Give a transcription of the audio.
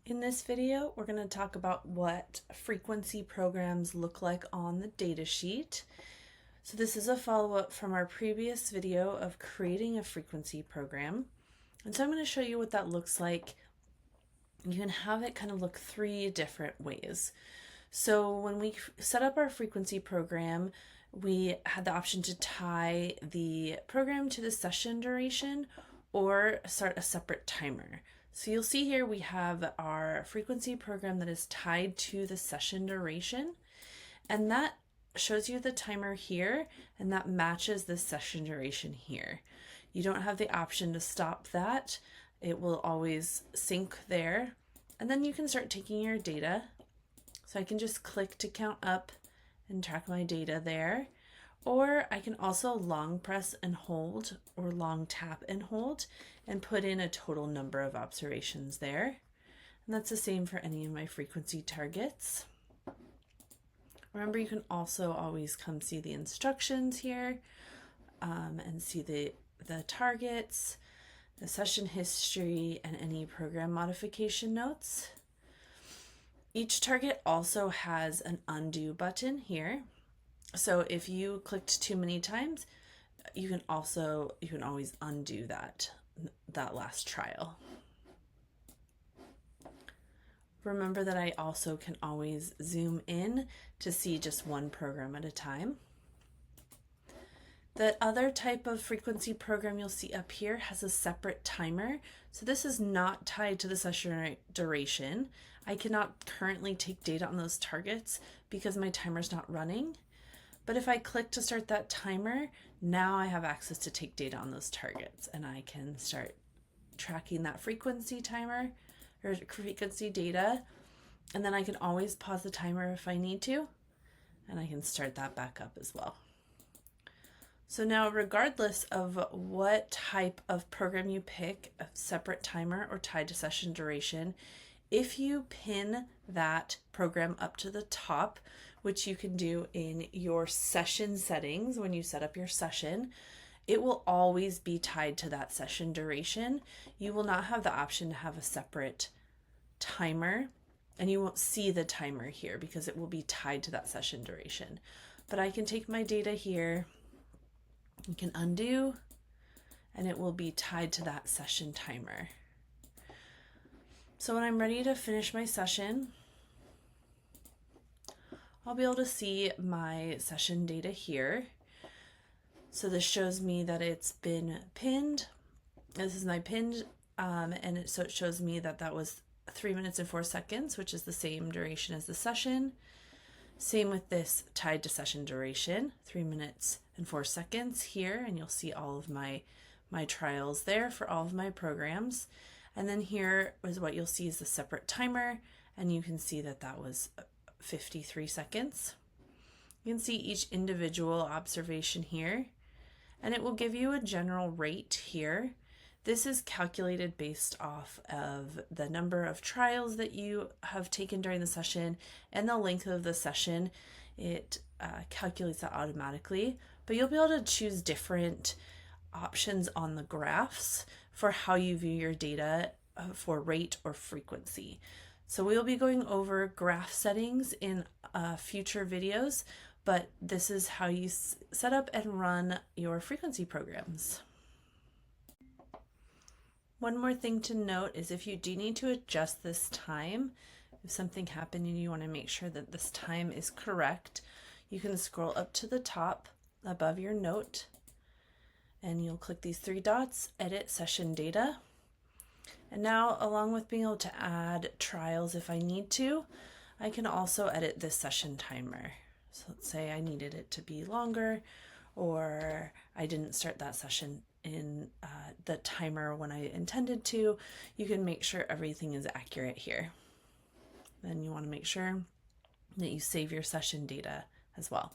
In this video, we're going to talk about what frequency programs look like on the datasheet. So this is a follow-up from our previous video of creating a frequency program. And so I'm going to show you what that looks like. You can have it kind of look three different ways. So when we set up our frequency program, we had the option to tie the program to the session duration or start a separate timer. So you'll see here we have our frequency program that is tied to the session duration, and that shows you the timer here, and that matches the session duration here. You don't have the option to stop that. It will always sync there, and then you can start taking your data. So I can just click to count up and track my data there. Or I can also long press and hold or long tap and hold and put in a total number of observations there. And that's the same for any of my frequency targets. Remember, you can also always come see the instructions here and see the targets, the session history, and any program modification notes. Each target also has an undo button here. So if you clicked too many times, you can always undo that last trial. Remember that I also can always zoom in to see just one program at a time. The other type of frequency program you'll see up here has a separate timer. So this is not tied to the session duration. I cannot currently take data on those targets because my timer's not running. But if I click to start that timer, now I have access to take data on those targets, and I can start tracking that frequency timer or frequency data. And then I can always pause the timer if I need to, and I can start that back up as well. So now, regardless of what type of program you pick, a separate timer or tied to session duration, if you pin that program up to the top, which you can do in your session settings when you set up your session, it will always be tied to that session duration. You will not have the option to have a separate timer, and you won't see the timer here because it will be tied to that session duration. But I can take my data here, you can undo, and it will be tied to that session timer. So when I'm ready to finish my session, I'll be able to see my session data here. So this shows me that it's been pinned. This is my pinned, so it shows me that that was 3 minutes and 4 seconds, which is the same duration as the session. Same with this tied to session duration, 3 minutes and 4 seconds here, and you'll see all of my trials there for all of my programs. And then here is what you'll see is the separate timer, and you can see that that was 53 seconds. You can see each individual observation here, and it will give you a general rate here. This is calculated based off of the number of trials that you have taken during the session and the length of the session. It calculates that automatically, but you'll be able to choose different options on the graphs for how you view your data for rate or frequency. So we'll be going over graph settings in future videos, but this is how you set up and run your frequency programs. One more thing to note is if you do need to adjust this time, if something happened and you want to make sure that this time is correct, you can scroll up to the top above your note, and you'll click these three dots, edit session data. And now, along with being able to add trials if I need to, I can also edit this session timer. So let's say I needed it to be longer, or I didn't start that session in the timer when I intended to. You can make sure everything is accurate here. Then you want to make sure that you save your session data as well.